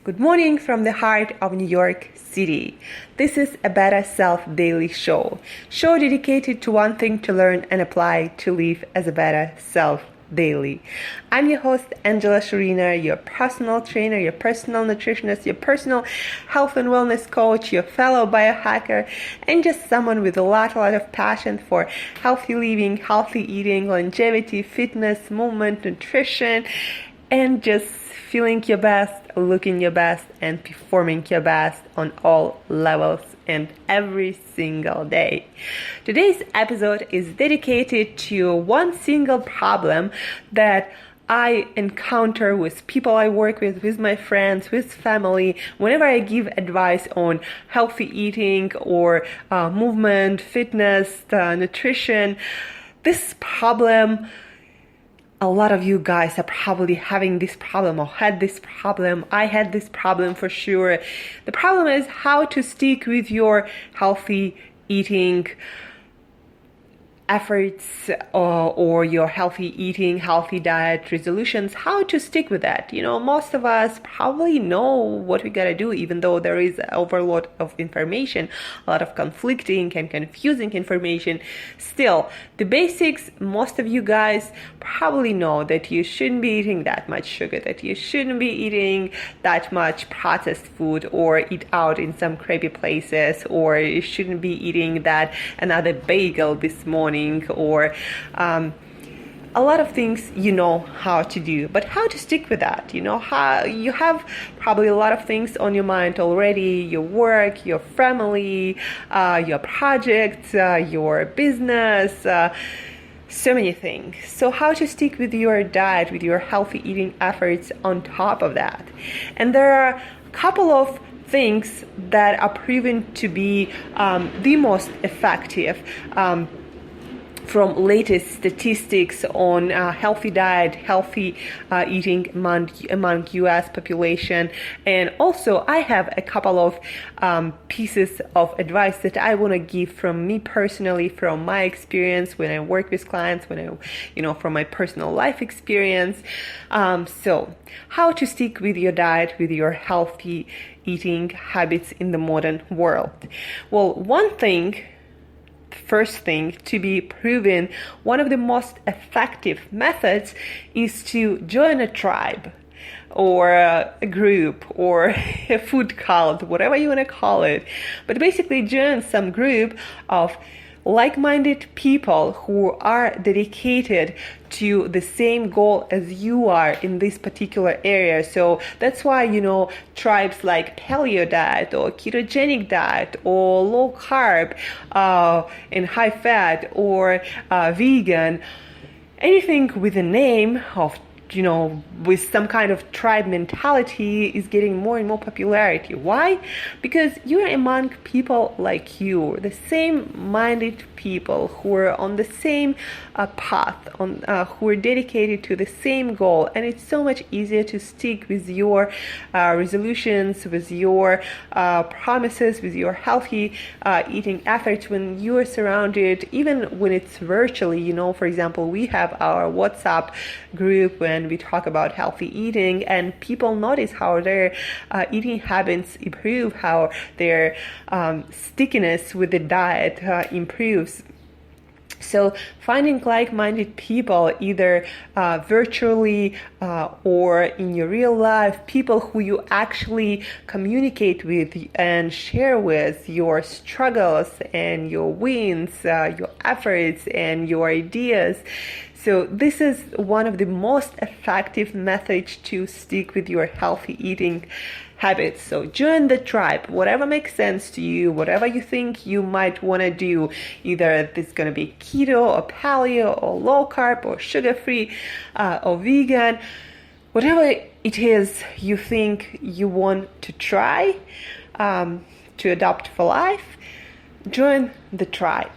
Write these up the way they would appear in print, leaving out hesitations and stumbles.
Good morning from the heart of New York City. This is a Better Self Daily Show dedicated to one thing to learn and apply to live as a better self daily. I'm your host, Angela Shurina, your personal trainer, your personal nutritionist, your personal health and wellness coach, your fellow biohacker, and just someone with a lot of passion for healthy living, healthy eating, longevity, fitness, movement, nutrition, and just feeling your best, looking your best, and performing your best on all levels and every single day. Today's episode is dedicated to one single problem that I encounter with people I work with my friends, with family, whenever I give advice on healthy eating or movement, fitness, nutrition. This problem, a lot of you guys are probably having this problem or had this problem. I had this problem for sure. The problem is how to stick with your healthy eating efforts or your healthy eating, healthy diet resolutions, how to stick with that. Most of us probably know what we gotta do, even though there is an overload of information, a lot of conflicting and confusing information. Still, the basics, most of you guys probably know that you shouldn't be eating that much sugar, that you shouldn't be eating that much processed food or eat out in some crappy places, or you shouldn't be eating that another bagel this morning, or a lot of things you know how to do, but how to stick with that? How you have probably a lot of things on your mind already: your work, your family, your projects, your business, so many things. So how to stick with your diet, with your healthy eating efforts on top of that? And there are a couple of things that are proven to be the most effective from latest statistics on healthy diet, healthy eating among U.S. population. And also I have a couple of pieces of advice that I want to give from me personally, from my experience when I work with clients, from my personal life experience. So how to stick with your diet, with your healthy eating habits in the modern world? Well, first thing to be proven, one of the most effective methods is to join a tribe or a group or a food cult, whatever you want to call it. But basically join some group of like-minded people who are dedicated to the same goal as you are in this particular area. So that's why, tribes like paleo diet or ketogenic diet or low carb and high fat or vegan, anything with a name of with some kind of tribe mentality is getting more and more popularity. Why? Because you're among people like you, the same-minded people who are on the same path, who are dedicated to the same goal. And it's so much easier to stick with your resolutions, with your promises, with your healthy eating efforts when you are surrounded, even when it's virtually. For example, we have our WhatsApp group when we talk about healthy eating, and people notice how their eating habits improve, how their stickiness with the diet improves. So finding like-minded people, either virtually or in your real life, people who you actually communicate with and share with your struggles and your wins, your efforts and your ideas. So this is one of the most effective methods to stick with your healthy eating habits. So join the tribe, whatever makes sense to you, whatever you think you might want to do. Either it's going to be keto or paleo or low carb or sugar-free or vegan, whatever it is you think you want to try to adopt for life, join the tribe,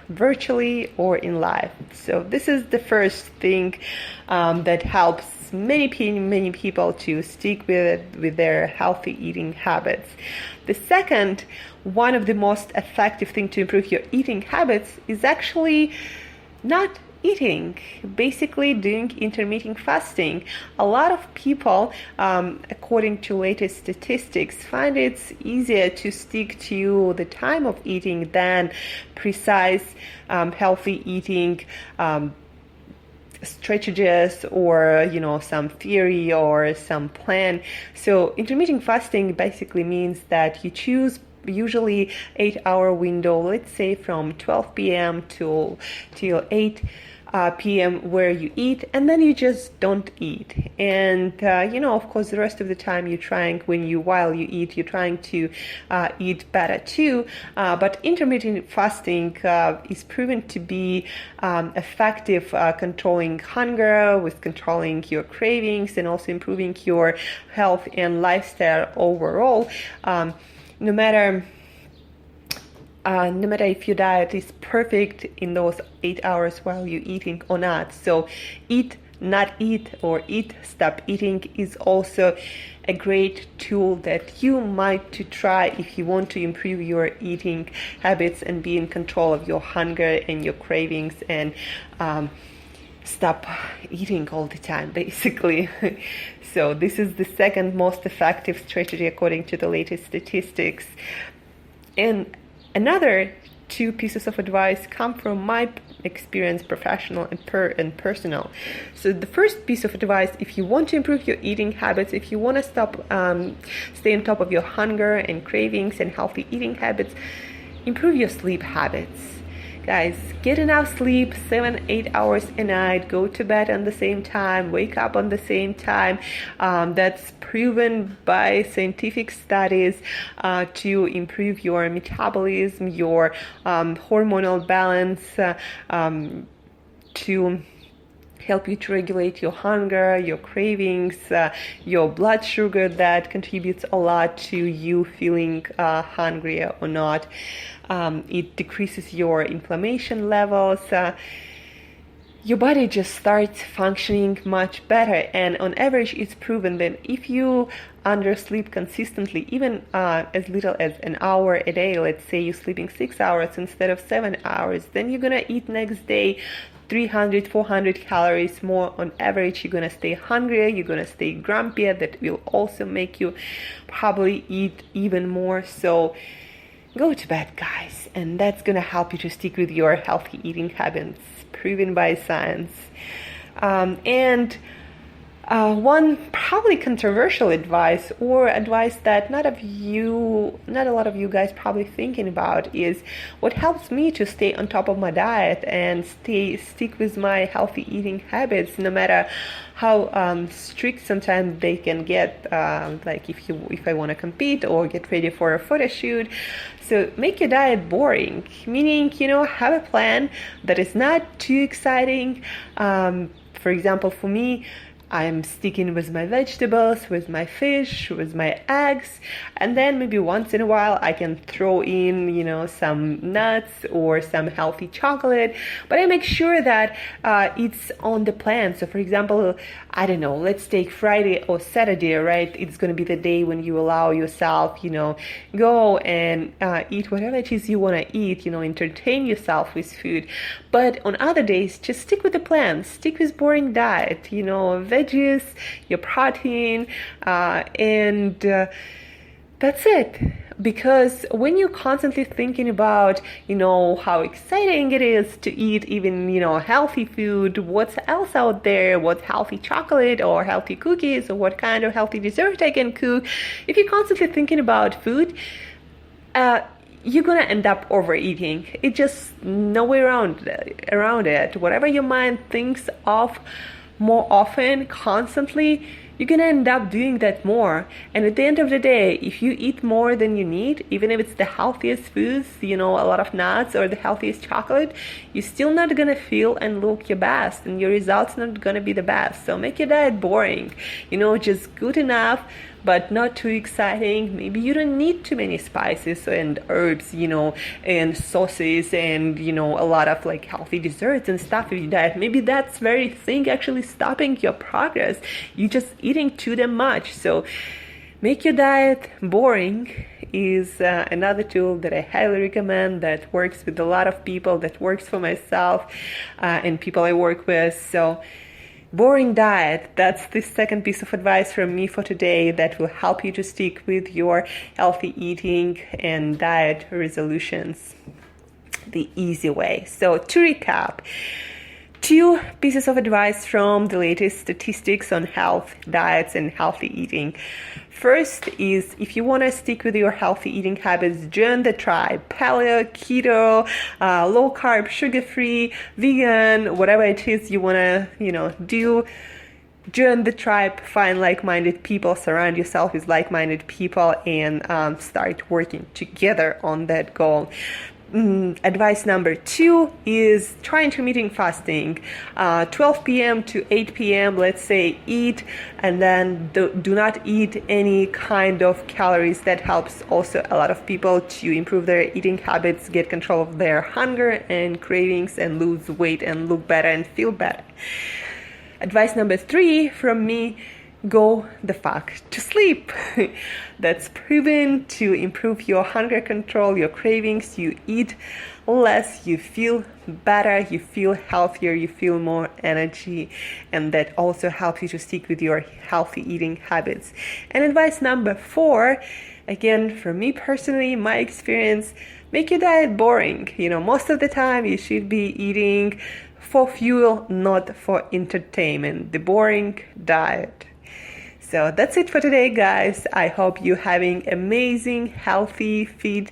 virtually or in life. So this is the first thing that helps many people to stick with their healthy eating habits. The second, one of the most effective things to improve your eating habits is actually not eating, basically doing intermittent fasting. A lot of people, according to latest statistics, find it's easier to stick to the time of eating than precise healthy eating strategies, or some theory or some plan. So intermittent fasting basically means that you choose usually 8-hour window, let's say from 12 p.m. till 8 p.m. where you eat, and then you just don't eat. And of course, the rest of the time you're trying, while you eat, you're trying to eat better too. But intermittent fasting is proven to be effective controlling hunger, with controlling your cravings, and also improving your health and lifestyle overall. No matter if your diet is perfect in those 8 hours while you're eating or not. So eat, not eat, or eat, stop eating is also a great tool that you might to try if you want to improve your eating habits and be in control of your hunger and your cravings, and stop eating all the time, basically. So this is the second most effective strategy according to the latest statistics. And another two pieces of advice come from my experience, professional and personal. So the first piece of advice, if you want to improve your eating habits, if you want to stay on top of your hunger and cravings and healthy eating habits, improve your sleep habits. Guys, get enough sleep, 7-8 hours a night, go to bed on the same time, wake up on the same time. That's proven by scientific studies to improve your metabolism, your hormonal balance, to help you to regulate your hunger, your cravings, your blood sugar. That contributes a lot to you feeling hungry or not. It decreases your inflammation levels. Your body just starts functioning much better. And on average, it's proven that if you undersleep consistently, even as little as an hour a day, let's say you're sleeping 6 hours instead of 7 hours, then you're going to eat next day 300-400 calories more on average. You're going to stay hungrier, you're going to stay grumpier. That will also make you probably eat even more. So go to bed, guys, and that's going to help you to stick with your healthy eating habits, proven by science. And one probably controversial advice, or advice that not a lot of you guys probably thinking about, is what helps me to stay on top of my diet and stick with my healthy eating habits, no matter how strict sometimes they can get, like if I want to compete or get ready for a photo shoot. So make your diet boring, meaning, have a plan that is not too exciting. For example, for me, I'm sticking with my vegetables, with my fish, with my eggs, and then maybe once in a while I can throw in, some nuts or some healthy chocolate, but I make sure that it's on the plan. So for example, I don't know, let's take Friday or Saturday, right? It's going to be the day when you allow yourself, go and eat whatever it is you want to eat, entertain yourself with food. But on other days, just stick with the plan, stick with boring diet, veggies, your protein, and that's it. Because when you're constantly thinking about, how exciting it is to eat even, healthy food, what's else out there, what's healthy chocolate or healthy cookies, or what kind of healthy dessert I can cook, if you're constantly thinking about food, you're gonna end up overeating. It's just no way around it. Whatever your mind thinks of more often, constantly, you're gonna end up doing that more. And at the end of the day, if you eat more than you need, even if it's the healthiest foods, a lot of nuts or the healthiest chocolate, you're still not gonna feel and look your best, and your results not gonna be the best. So make your diet boring, just good enough, but not too exciting. Maybe you don't need too many spices and herbs, and sauces and, a lot of like healthy desserts and stuff in your diet. Maybe that's very thing actually stopping your progress. You're just eating too damn much. So Make your diet boring is another tool that I highly recommend, that works with a lot of people, that works for myself and people I work with. So boring diet, that's the second piece of advice from me for today that will help you to stick with your healthy eating and diet resolutions the easy way. So to recap, 2 pieces of advice from the latest statistics on health, diets, and healthy eating. First is, if you want to stick with your healthy eating habits, join the tribe. Paleo, keto, low carb, sugar-free, vegan, whatever it is you want to, do. Join the tribe, find like-minded people, surround yourself with like-minded people, and start working together on that goal. Advice number 2 is try intermittent fasting. 12 p.m. to 8 p.m., let's say, eat, and then do not eat any kind of calories. That helps also a lot of people to improve their eating habits, get control of their hunger and cravings, and lose weight and look better and feel better. Advice number 3 from me: go the fuck to sleep. That's proven to improve your hunger control, your cravings. You eat less, you feel better, you feel healthier, you feel more energy, and that also helps you to stick with your healthy eating habits. And advice number 4, again, for me personally, my experience, make your diet boring. Most of the time you should be eating for fuel, not for entertainment. The boring diet. So that's it for today, guys. I hope you're having amazing, healthy, fit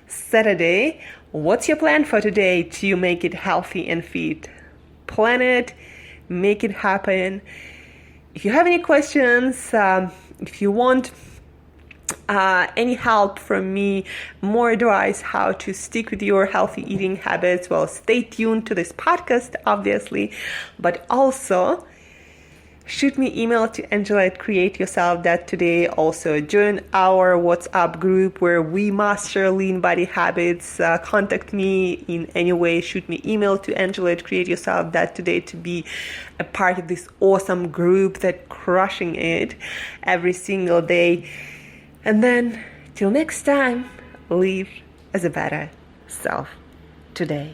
Saturday. What's your plan for today to make it healthy and fit? Plan it, make it happen. If you have any questions, if you want any help from me, more advice how to stick with your healthy eating habits, well, stay tuned to this podcast, obviously, but also shoot me email to angela@createyourself.today. Also join our WhatsApp group where we master lean body habits. Contact me in any way. Shoot me email to angela@createyourself.today to be a part of this awesome group that crushing it every single day. And then till next time, live as a better self today.